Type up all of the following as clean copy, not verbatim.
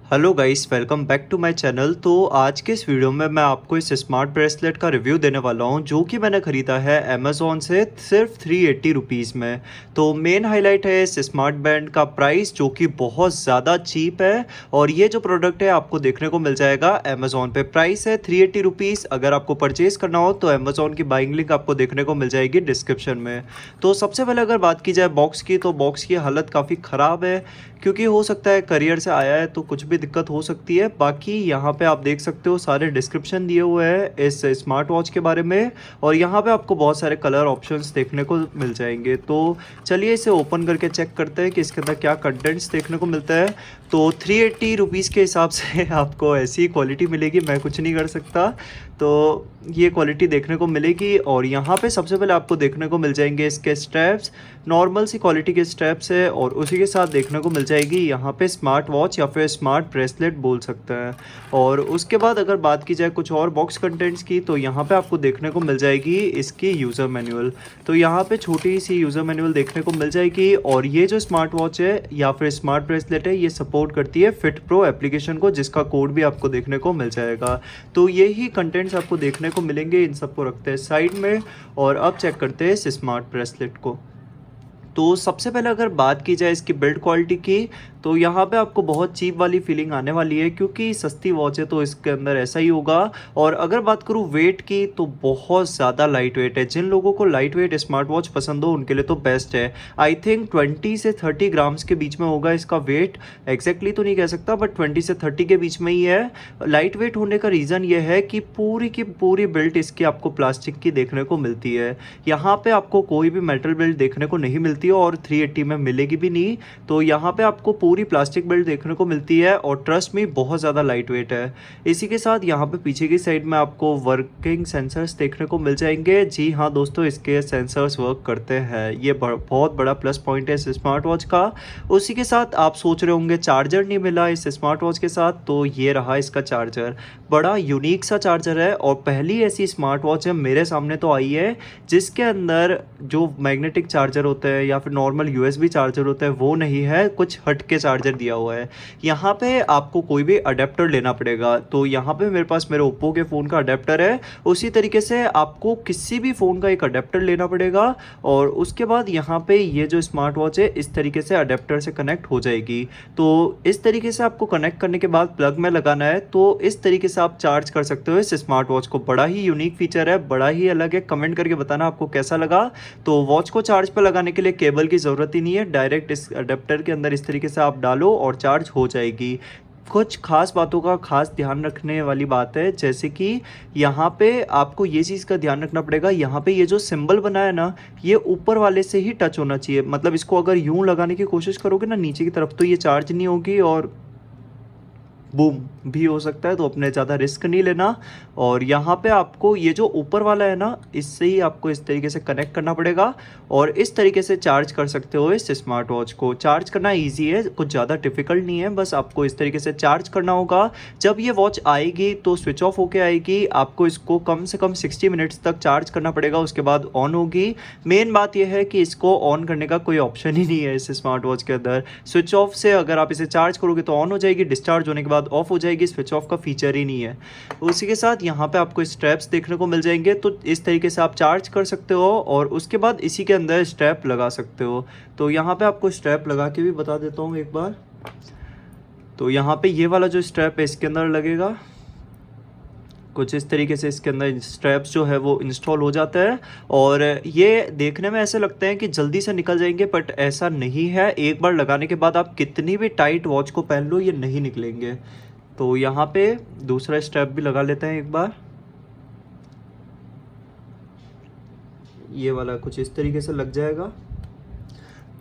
Hello guys, welcome back to my channel. तो आज के इस वीडियो में मैं आपको इस स्मार्ट ब्रेसलेट का रिव्यू देने वाला हूं जो कि मैंने ख़रीदा है अमेज़ॉन से सिर्फ 380 रुपीज़ में। तो मेन हाईलाइट है इस स्मार्ट बैंड का प्राइस जो कि बहुत ज़्यादा चीप है। और ये जो प्रोडक्ट है आपको देखने को मिल जाएगा अमेज़ॉन पे। प्राइस है 380 रुपीज़। अगर आपको परचेज़ करना हो तो अमेज़ॉन की बाइंग लिंक आपको देखने को मिल जाएगी डिस्क्रिप्शन में। तो सबसे पहले अगर बात की जाए बॉक्स की, तो बॉक्स की हालत काफ़ी ख़राब है क्योंकि हो सकता है करियर से आया है तो कुछ भी दिक्कत हो सकती है। बाकी यहाँ पे आप देख सकते हो सारे डिस्क्रिप्शन दिए हुए हैं इस स्मार्ट वॉच के बारे में। और यहाँ पे आपको बहुत सारे कलर ऑप्शंस देखने को मिल जाएंगे। तो चलिए इसे ओपन करके चेक करते हैं कि इसके अंदर क्या कंटेंट्स देखने को मिलता है। तो 380 रुपीज़ के हिसाब से आपको ऐसी क्वालिटी मिलेगी, मैं कुछ नहीं कर सकता। तो ये क्वालिटी देखने को मिलेगी। और यहाँ पे सबसे पहले आपको देखने को मिल जाएंगे इसके स्ट्रैप्स। नॉर्मल सी क्वालिटी के स्ट्रैप्स है और उसी के साथ देखने को मिल जाएगी यहाँ पे स्मार्ट वॉच या फिर स्मार्ट ब्रेसलेट बोल सकते हैं। और उसके बाद अगर बात की जाए कुछ और बॉक्स कंटेंट्स की, तो यहाँ पे आपको देखने को मिल जाएगी इसकी यूज़र मैनुअल। तो यहाँ पे छोटी सी यूज़र मैनुअल देखने को मिल जाएगी। और ये जो स्मार्ट वॉच है या फिर स्मार्ट ब्रेसलेट है, ये सपोर्ट करती है फिट प्रो एप्लीकेशन को, जिसका कोड भी आपको देखने को मिल जाएगा। तो यही कंटेंट्स आपको देखने को मिलेंगे। इन सबको रखते हैं साइड में और अब चेक करते हैं इस स्मार्ट ब्रेसलेट को। तो सबसे पहले अगर बात की जाए इसकी बिल्ड क्वालिटी की, तो यहाँ पे आपको बहुत चीप वाली फीलिंग आने वाली है क्योंकि सस्ती वॉच है तो इसके अंदर ऐसा ही होगा। और अगर बात करूँ वेट की, तो बहुत ज़्यादा लाइट वेट है। जिन लोगों को लाइट वेट स्मार्ट वॉच पसंद हो उनके लिए तो बेस्ट है। आई थिंक 20 से 30 ग्राम्स के बीच में होगा इसका वेट। एग्जैक्टली तो नहीं कह सकता बट 20 से 30 के बीच में ही है। लाइट वेट होने का रीज़न ये है कि पूरी की पूरी बिल्ट इसकी आपको प्लास्टिक की देखने को मिलती है। यहाँ पे आपको कोई भी मेटल बिल्ट देखने को नहीं मिलती और 380 में मिलेगी भी नहीं। तो यहाँ पे आपको पूरी प्लास्टिक बिल्ड देखने को मिलती है और ट्रस्ट में बहुत ज़्यादा लाइट वेट है। इसी के साथ यहाँ पे पीछे की साइड में आपको वर्किंग सेंसर्स देखने को मिल जाएंगे। जी हाँ दोस्तों, इसके सेंसर्स वर्क करते हैं। ये बहुत बड़ा प्लस पॉइंट है इस स्मार्ट वॉच का। उसी के साथ आप सोच रहे होंगे चार्जर नहीं मिला इस स्मार्ट वॉच के साथ, तो ये रहा इसका चार्जर। बड़ा यूनिक सा चार्जर है और पहली ऐसी स्मार्ट वॉच है मेरे सामने तो आई है जिसके अंदर जो मैग्नेटिक चार्जर होते हैं या फिर नॉर्मल यूएसबी चार्जर होता है वो नहीं है, कुछ हटके चार्जर दिया हुआ है। यहाँ पे आपको कोई भी अडेप्टर लेना पड़ेगा। तो यहाँ पे मेरे पास मेरे ओप्पो के फ़ोन का अडेप्टर है, उसी तरीके से आपको किसी भी फ़ोन का एक अडेप्टर लेना पड़ेगा। और उसके बाद यहाँ पे ये जो स्मार्ट वॉच है इस तरीके से अडेप्टर से कनेक्ट हो जाएगी। तो इस तरीके से आपको कनेक्ट करने के बाद प्लग में लगाना है, तो इस तरीके से आप चार्ज कर सकते हो इस स्मार्ट वॉच को। बड़ा ही यूनिक फीचर है, बड़ा ही अलग है। कमेंट करके बताना आपको कैसा लगा। तो वॉच को चार्ज पर लगाने के लिए केबल की ज़रूरत ही नहीं है, डायरेक्ट इस अडेप्टर के अंदर इस तरीके से आप डालो और चार्ज हो जाएगी। कुछ खास बातों का खास ध्यान रखने वाली बात है, जैसे कि यहाँ पे आपको ये चीज़ का ध्यान रखना पड़ेगा। यहाँ पे ये जो सिंबल बना है ना, ये ऊपर वाले से ही टच होना चाहिए। मतलब इसको अगर यूं लगाने की कोशिश करोगे ना नीचे की तरफ, तो ये चार्ज नहीं होगी और बूम भी हो सकता है। तो अपने ज़्यादा रिस्क नहीं लेना। और यहाँ पे आपको ये जो ऊपर वाला है ना, इससे ही आपको इस तरीके से कनेक्ट करना पड़ेगा और इस तरीके से चार्ज कर सकते हो इस स्मार्ट वॉच को। चार्ज करना इजी है, कुछ ज़्यादा डिफिकल्ट नहीं है, बस आपको इस तरीके से चार्ज करना होगा। जब ये वॉच आएगी तो स्विच ऑफ होके आएगी। आपको इसको कम से कम 60 मिनट्स तक चार्ज करना पड़ेगा, उसके बाद ऑन होगी। मेन बात यह है कि इसको ऑन करने का कोई ऑप्शन ही नहीं है इस स्मार्ट वॉच के अंदर। स्विच ऑफ से अगर आप इसे चार्ज करोगे तो ऑन हो जाएगी, डिस्चार्ज होने के बाद ऑफ हो जाएगी। स्विच ऑफ का फीचर ही नहीं है। उसी के साथ यहाँ पे आपको स्ट्रैप्स देखने को मिल जाएंगे, तो इस तरीके से आप चार्ज कर सकते हो और उसके बाद इसी के अंदर स्ट्रैप लगा सकते हो। तो यहाँ पे आपको स्ट्रैप लगा के भी बता देता हूँ एक बार। तो यहाँ पे ये वाला जो स्ट्रैप है इसके अंदर लगेगा, कुछ इस तरीके से इसके अंदर स्ट्रैप्स जो है वो इंस्टॉल हो जाता है। और ये देखने में ऐसे लगते हैं कि जल्दी से निकल जाएंगे, बट ऐसा नहीं है। एक बार लगाने के बाद आप कितनी भी टाइट वॉच को पहन लो, ये नहीं निकलेंगे। तो यहाँ पे दूसरा स्ट्रैप भी लगा लेते हैं एक बार। ये वाला कुछ इस तरीके से लग जाएगा।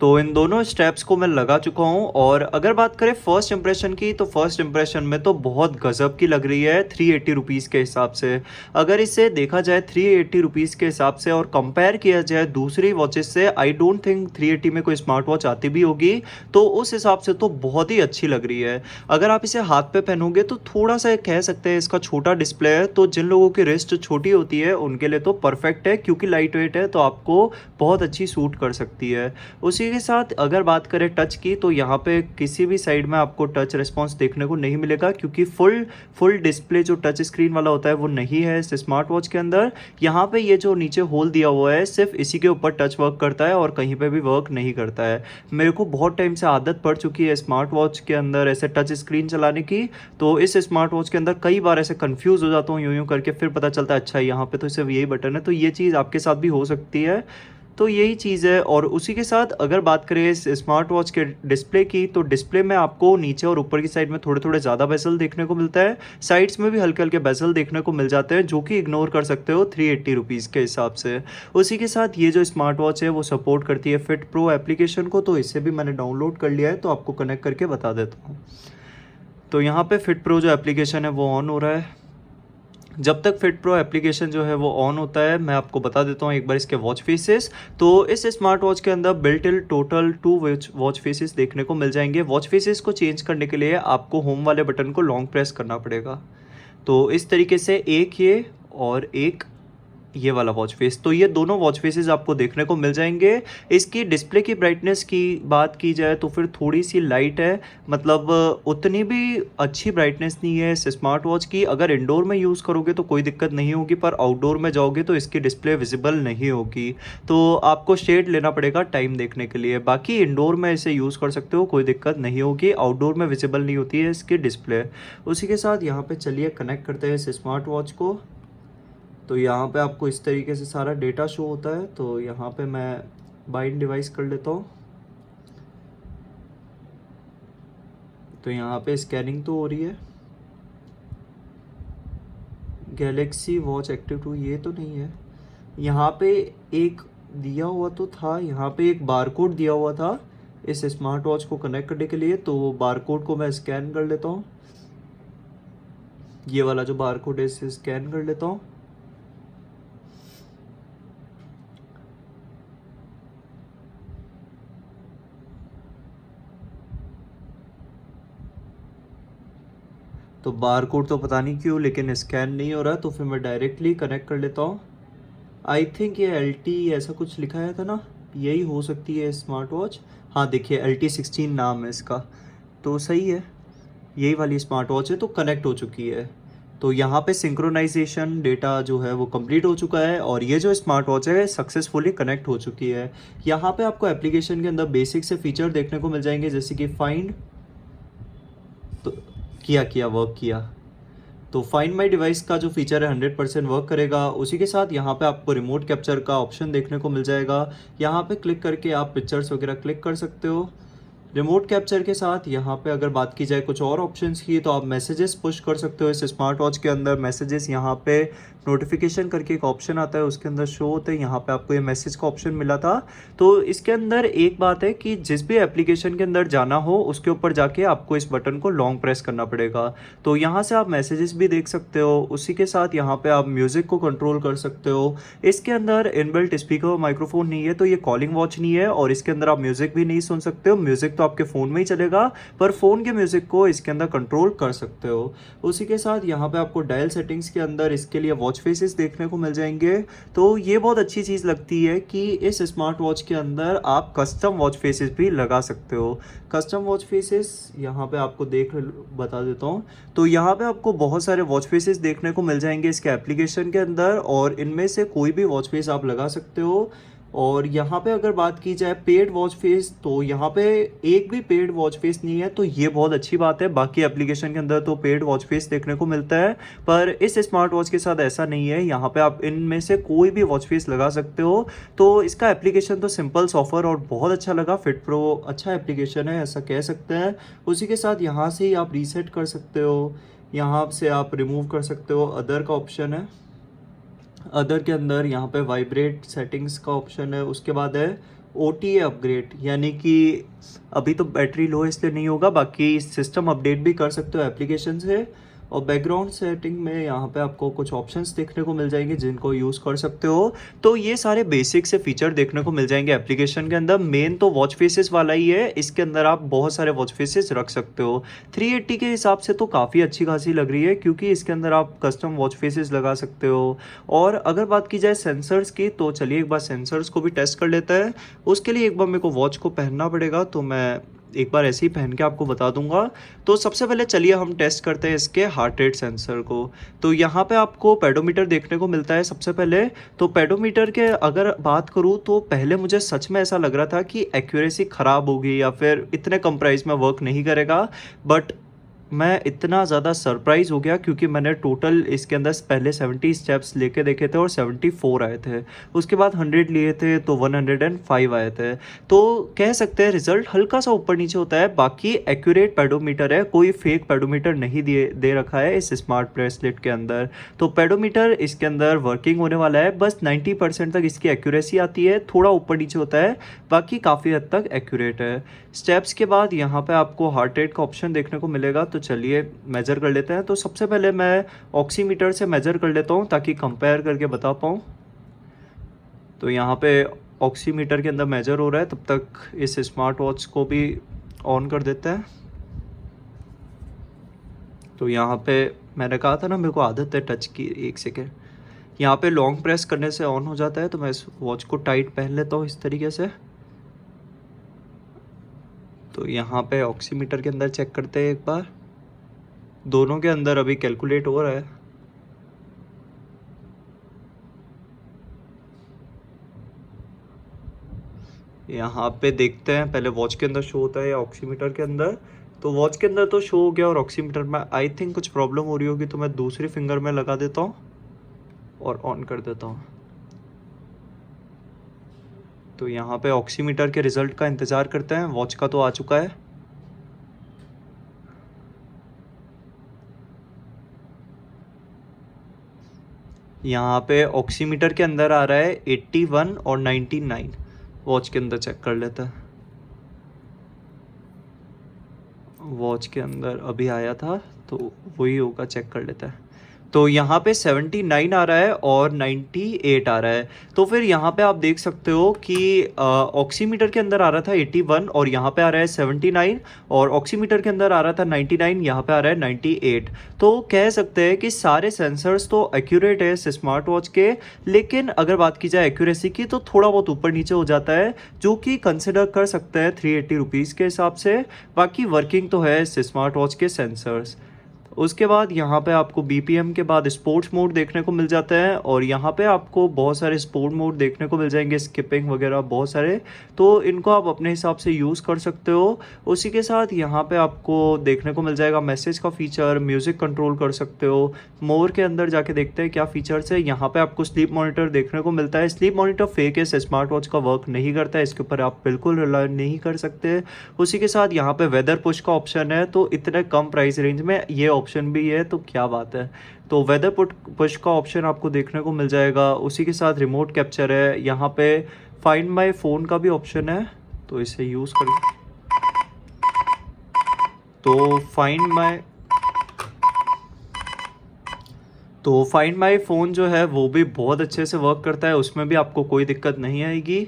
तो इन दोनों स्टेप्स को मैं लगा चुका हूँ। और अगर बात करें फर्स्ट इंप्रेशन की, तो फर्स्ट इंप्रेशन में तो बहुत गजब की लग रही है 380 रुपीज़ के हिसाब से। अगर इसे देखा जाए 380 रुपीज़ के हिसाब से और कंपेयर किया जाए दूसरी वॉचेस से, आई डोंट थिंक 380 में कोई स्मार्ट वॉच आती भी होगी। तो उस हिसाब से तो बहुत ही अच्छी लग रही है। अगर आप इसे हाथ पे पहनोगे तो थोड़ा सा कह सकते हैं इसका छोटा डिस्प्ले है, तो जिन लोगों की रिस्ट छोटी होती है उनके लिए तो परफेक्ट है क्योंकि लाइट वेट है, तो आपको बहुत अच्छी सूट कर सकती है। उसी उसी के साथ अगर बात करें टच की, तो यहाँ पे किसी भी साइड में आपको टच रिस्पॉन्स देखने को नहीं मिलेगा, क्योंकि फुल डिस्प्ले जो टच स्क्रीन वाला होता है वो नहीं है इस स्मार्ट वॉच के अंदर। यहाँ पे ये जो नीचे होल दिया हुआ है सिर्फ इसी के ऊपर टच वर्क करता है और कहीं पे भी वर्क नहीं करता है। मेरे को बहुत टाइम से आदत पड़ चुकी है स्मार्ट वॉच के अंदर ऐसे टच स्क्रीन चलाने की, तो इस स्मार्ट वॉच के अंदर कई बार ऐसे कंफ्यूज हो जाता हूँ यूं करके, फिर पता चलता है अच्छा यहाँ पे तो सिर्फ यही बटन है। तो ये चीज़ आपके साथ भी हो सकती है, तो यही चीज़ है। और उसी के साथ अगर बात करें इस स्मार्ट वॉच के डिस्प्ले की, तो डिस्प्ले में आपको नीचे और ऊपर की साइड में थोड़े थोड़े ज़्यादा बेजल देखने को मिलता है, साइड्स में भी हल्के हल्के बेजल देखने को मिल जाते हैं, जो कि इग्नोर कर सकते हो 380 रुपीज़ के हिसाब से। उसी के साथ ये जो स्मार्ट वॉच है वो सपोर्ट करती है फिट प्रो एप्लीकेशन को, तो इससे भी मैंने डाउनलोड कर लिया है, तो आपको कनेक्ट करके बता देता हूँ। तो यहाँ पे फिट प्रो जो एप्लीकेशन है वो ऑन हो रहा है। जब तक फिट प्रो एप्लीकेशन जो है वो ऑन होता है, मैं आपको बता देता हूँ एक बार इसके वॉच फेसेस। तो इस स्मार्ट वॉच के अंदर built in total 2 watch faces देखने को मिल जाएंगे। वॉच फेसेस को चेंज करने के लिए आपको होम वाले बटन को लॉन्ग प्रेस करना पड़ेगा। तो इस तरीके से एक ये और एक ये वाला वॉच फेस, तो ये दोनों वॉच फेसेस आपको देखने को मिल जाएंगे। इसकी डिस्प्ले की ब्राइटनेस की बात की जाए तो फिर थोड़ी सी लाइट है, मतलब उतनी भी अच्छी ब्राइटनेस नहीं है इस स्मार्ट वॉच की। अगर इंडोर में यूज़ करोगे तो कोई दिक्कत नहीं होगी, पर आउटडोर में जाओगे तो इसकी डिस्प्ले विजिबल नहीं होगी, तो आपको शेड लेना पड़ेगा टाइम देखने के लिए। बाकी इंडोर में इसे यूज़ कर सकते हो, कोई दिक्कत नहीं होगी, आउटडोर में विजिबल नहीं होती है इसकी डिस्प्ले। उसी के साथ यहाँ पे चलिए कनेक्ट करते हैं इस स्मार्ट वॉच को। तो यहाँ पे आपको इस तरीके से सारा डेटा शो होता है। तो यहाँ पे मैं बाइंड डिवाइस कर लेता हूँ। तो यहाँ पे स्कैनिंग तो हो रही है। गैलेक्सी वॉच एक्टिव 2 ये तो नहीं है। यहाँ पे एक दिया हुआ तो था, यहाँ पे एक बारकोड दिया हुआ था इस स्मार्ट वॉच को कनेक्ट करने के लिए, तो बारकोड को मैं स्कैन कर लेता हूँ। ये वाला जो बारकोड है इसे स्कैन कर लेता हूँ। तो बारकोड तो पता नहीं क्यों लेकिन स्कैन नहीं हो रहा, तो फिर मैं डायरेक्टली कनेक्ट कर लेता हूँ। आई थिंक ये LT ऐसा कुछ लिखा है था ना, यही हो सकती है स्मार्ट वॉच। हाँ देखिए LT16 नाम है इसका, तो सही है, यही वाली स्मार्ट वॉच है। तो कनेक्ट हो चुकी है। तो यहाँ पे सिंक्रोनाइजेशन डेटा जो है वो कंप्लीट हो चुका है और ये जो स्मार्ट वॉच है सक्सेसफुली कनेक्ट हो चुकी है। यहाँ पे आपको एप्लीकेशन के अंदर बेसिक से फीचर देखने को मिल जाएंगे, जैसे कि फाइंड, तो किया वर्क किया। तो फाइंड माई डिवाइस का जो फीचर है 100% वर्क करेगा। उसी के साथ यहाँ पे आपको रिमोट कैप्चर का ऑप्शन देखने को मिल जाएगा। यहाँ पे क्लिक करके आप पिक्चर्स वगैरह क्लिक कर सकते हो। रिमोट कैप्चर के साथ यहाँ पे अगर बात की जाए कुछ और ऑप्शंस की, तो आप मैसेजेस पुश कर सकते हो इस स्मार्ट वॉच के अंदर। मैसेजेस यहाँ पे नोटिफिकेशन करके एक ऑप्शन आता है, उसके अंदर शो होते हैं। यहाँ पे आपको ये मैसेज का ऑप्शन मिला था। तो इसके अंदर एक बात है कि जिस भी एप्लीकेशन के अंदर जाना हो उसके ऊपर जाके आपको इस बटन को लॉन्ग प्रेस करना पड़ेगा। तो यहाँ से आप मैसेजेस भी देख सकते हो। उसी के साथ यहाँ पे आप म्यूज़िक को कंट्रोल कर सकते हो। इसके अंदर इनबिल्ट स्पीकर माइक्रोफोन नहीं है, तो ये कॉलिंग वॉच नहीं है और इसके अंदर आप म्यूज़िक भी नहीं सुन सकते हो। म्यूज़िक तो आपके फ़ोन में ही चलेगा, पर फ़ोन के म्यूज़िक को इसके अंदर कंट्रोल कर सकते हो। उसी के साथ यहाँ पे आपको डायल सेटिंग्स के अंदर इसके लिए वॉच फेसेस देखने को मिल जाएंगे। तो ये बहुत अच्छी चीज़ लगती है कि इस स्मार्ट वॉच के अंदर आप कस्टम वॉच फेसेस भी लगा सकते हो। कस्टम वॉच फेसेस यहाँ पे आपको बता देता हूँ। तो यहाँ पे आपको बहुत सारे वॉच फेसेस देखने को मिल जाएंगे इसके एप्लीकेशन के अंदर, और इनमें से कोई भी वॉच फेस आप लगा सकते हो। और यहाँ पे अगर बात की जाए पेड वॉच फेस, तो यहाँ पे एक भी पेड वॉच फेस नहीं है, तो ये बहुत अच्छी बात है। बाकी एप्लीकेशन के अंदर तो पेड वॉच फेस देखने को मिलता है, पर इस स्मार्ट वॉच के साथ ऐसा नहीं है। यहाँ पे आप इनमें से कोई भी वॉच फेस लगा सकते हो। तो इसका एप्लीकेशन तो सिंपल सॉफ्टवेयर और बहुत अच्छा लगा। फिट प्रो अच्छा एप्लीकेशन है, ऐसा कह सकते हैं। उसी के साथ यहाँ से ही आप रीसेट कर सकते हो, यहाँ से आप रिमूव कर सकते हो। अदर का ऑप्शन है, अदर के अंदर यहाँ पे वाइब्रेट सेटिंग्स का ऑप्शन है। उसके बाद है OTA अपग्रेड, यानी कि अभी तो बैटरी लो इसलिए नहीं होगा, बाकी सिस्टम अपडेट भी कर सकते हो एप्लीकेशन से। और बैकग्राउंड सेटिंग में यहाँ पे आपको कुछ ऑप्शंस देखने को मिल जाएंगे जिनको यूज़ कर सकते हो। तो ये सारे बेसिक से फीचर देखने को मिल जाएंगे एप्लीकेशन के अंदर। मेन तो वॉच फेसेस वाला ही है, इसके अंदर आप बहुत सारे वॉच फेसेस रख सकते हो। 380 के हिसाब से तो काफ़ी अच्छी खासी लग रही है, क्योंकि इसके अंदर आप कस्टम वॉच फेसेस लगा सकते हो। और अगर बात की जाए सेंसर्स की, तो चलिए एक बार सेंसर्स को भी टेस्ट कर लेते हैं। उसके लिए एक बार मेरे को वॉच को पहनना पड़ेगा, तो मैं एक बार ऐसे ही पहन के आपको बता दूंगा। तो सबसे पहले चलिए हम टेस्ट करते हैं इसके हार्ट रेट सेंसर को। तो यहाँ पे आपको पेडोमीटर देखने को मिलता है सबसे पहले। तो पेडोमीटर के अगर बात करूँ तो पहले मुझे सच में ऐसा लग रहा था कि एक्यूरेसी ख़राब होगी या फिर इतने कम प्राइस में वर्क नहीं करेगा, बट मैं इतना ज़्यादा सरप्राइज़ हो गया क्योंकि मैंने टोटल इसके अंदर पहले 70 स्टेप्स लेके देखे थे और 74 आए थे। उसके बाद 100 लिए थे तो 105 आए थे। तो कह सकते हैं रिज़ल्ट हल्का सा ऊपर नीचे होता है, बाकी एक्यूरेट पेडोमीटर है, कोई फेक पेडोमीटर नहीं दे रखा है इस स्मार्ट ब्रेसलेट के अंदर। तो पेडोमीटर इसके अंदर वर्किंग होने वाला है, बस 90% तक इसकी एक्यूरेसी आती है, थोड़ा ऊपर नीचे होता है, बाकी काफ़ी हद तक एक्यूरेट है। स्टेप्स के बाद यहाँ पे आपको हार्ट रेट का ऑप्शन देखने को मिलेगा। तो चलिए मेज़र कर लेते हैं। तो सबसे पहले मैं ऑक्सीमीटर से मेज़र कर लेता हूँ ताकि कंपेयर करके बता पाऊँ। तो यहाँ पे ऑक्सीमीटर के अंदर मेज़र हो रहा है, तब तक इस स्मार्ट वॉच को भी ऑन कर देते हैं। तो यहाँ पे मैंने कहा था ना मेरे को आदत है टच की, एक सेकेंड, यहाँ पे लॉन्ग प्रेस करने से ऑन हो जाता है। तो मैं इस वॉच को टाइट पहन लेता हूँ इस तरीके से। तो यहाँ पे ऑक्सीमीटर के अंदर चेक करते हैं एक बार, दोनों के अंदर अभी कैलकुलेट हो रहा है। यहाँ पे देखते हैं पहले वॉच के अंदर शो होता है या ऑक्सीमीटर के अंदर। तो वॉच के अंदर तो शो हो गया और ऑक्सीमीटर में आई थिंक कुछ प्रॉब्लम हो रही होगी, तो मैं दूसरी फिंगर में लगा देता हूँ और ऑन कर देता हूँ। तो यहाँ पे ऑक्सीमीटर के रिज़ल्ट का इंतज़ार करते हैं। वॉच का तो आ चुका है। यहाँ पे ऑक्सीमीटर के अंदर आ रहा है 81 और 99। वॉच के अंदर चेक कर लेते हैं। वॉच के अंदर अभी आया था तो वही होगा, चेक कर लेता है। तो यहाँ पे 79 आ रहा है और 98 आ रहा है। तो फिर यहाँ पे आप देख सकते हो कि ऑक्सीमीटर के अंदर आ रहा था 81 और यहाँ पे आ रहा है 79, और ऑक्सीमीटर के अंदर आ रहा था 99, यहाँ पे आ रहा है 98। तो कह सकते हैं कि सारे सेंसर्स तो एक्यूरेट है इस स्मार्ट वॉच के, लेकिन अगर बात की जाए एक्यूरेसी की तो थोड़ा बहुत ऊपर नीचे हो जाता है, जो कि कंसिडर कर सकते हैं 380 रुपीज़ के हिसाब से। बाकी वर्किंग तो है इस स्मार्ट वॉच के सेंसर्स। उसके बाद यहाँ पे आपको BPM के बाद स्पोर्ट्स मोड देखने को मिल जाता है, और यहाँ पे आपको बहुत सारे स्पोर्ट मोड देखने को मिल जाएंगे, स्किपिंग वगैरह बहुत सारे। तो इनको आप अपने हिसाब से यूज़ कर सकते हो। उसी के साथ यहाँ पे आपको देखने को मिल जाएगा मैसेज का फीचर, म्यूज़िक कंट्रोल कर सकते हो। मोर के अंदर जाके देखते हैं क्या फीचर्स है। यहाँ पे आपको स्लीप मॉनिटर देखने को मिलता है। स्लीप मॉनिटर फेक है, स्मार्ट वॉच का वर्क नहीं करता है, इसके ऊपर आप बिल्कुल रिलाई नहीं कर सकते। उसी के साथ यहाँ पे वेदर पुश का ऑप्शन है, तो इतने कम प्राइस रेंज में ये ऑप्शन भी है तो क्या बात है। तो वेदर पुश का ऑप्शन आपको देखने को मिल जाएगा। उसी के साथ रिमोट कैप्चर है। यहाँ पे फाइंड माय फ़ोन का भी ऑप्शन है, तो इसे यूज़ कर, तो फाइंड माय फ़ोन जो है वो भी बहुत अच्छे से वर्क करता है, उसमें भी आपको कोई दिक्कत नहीं आएगी।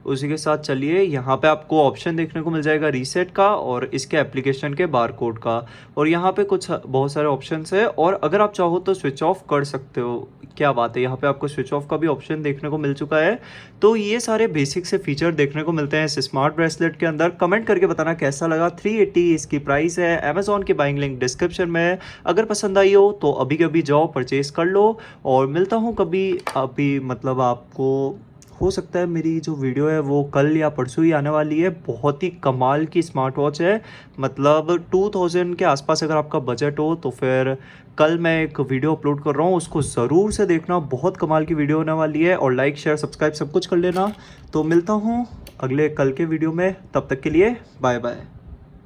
उसी के साथ चलिए यहाँ पे आपको ऑप्शन देखने को मिल जाएगा रीसेट का और इसके एप्लीकेशन के बारकोड का, और यहाँ पे कुछ बहुत सारे ऑप्शंस है, और अगर आप चाहो तो स्विच ऑफ कर सकते हो। क्या बात है, यहाँ पे आपको स्विच ऑफ का भी ऑप्शन देखने को मिल चुका है। तो ये सारे बेसिक से फीचर देखने को मिलते हैं इस स्मार्ट ब्रेसलेट के अंदर। कमेंट करके बताना कैसा लगा। 380 इसकी प्राइस है। अमेजोन की बाइंग लिंक डिस्क्रिप्शन में है। अगर पसंद आई हो तो अभी कभी जाओ परचेज कर लो, और मिलता हूँ कभी। अभी मतलब आपको हो सकता है मेरी जो वीडियो है वो कल या परसों ही आने वाली है। बहुत ही कमाल की स्मार्ट वॉच है, मतलब 2000 के आसपास अगर आपका बजट हो तो फिर कल मैं एक वीडियो अपलोड कर रहा हूँ, उसको ज़रूर से देखना। बहुत कमाल की वीडियो होने वाली है, और लाइक शेयर सब्सक्राइब सब कुछ कर लेना। तो मिलता हूँ अगले कल के वीडियो में, तब तक के लिए बाय बाय।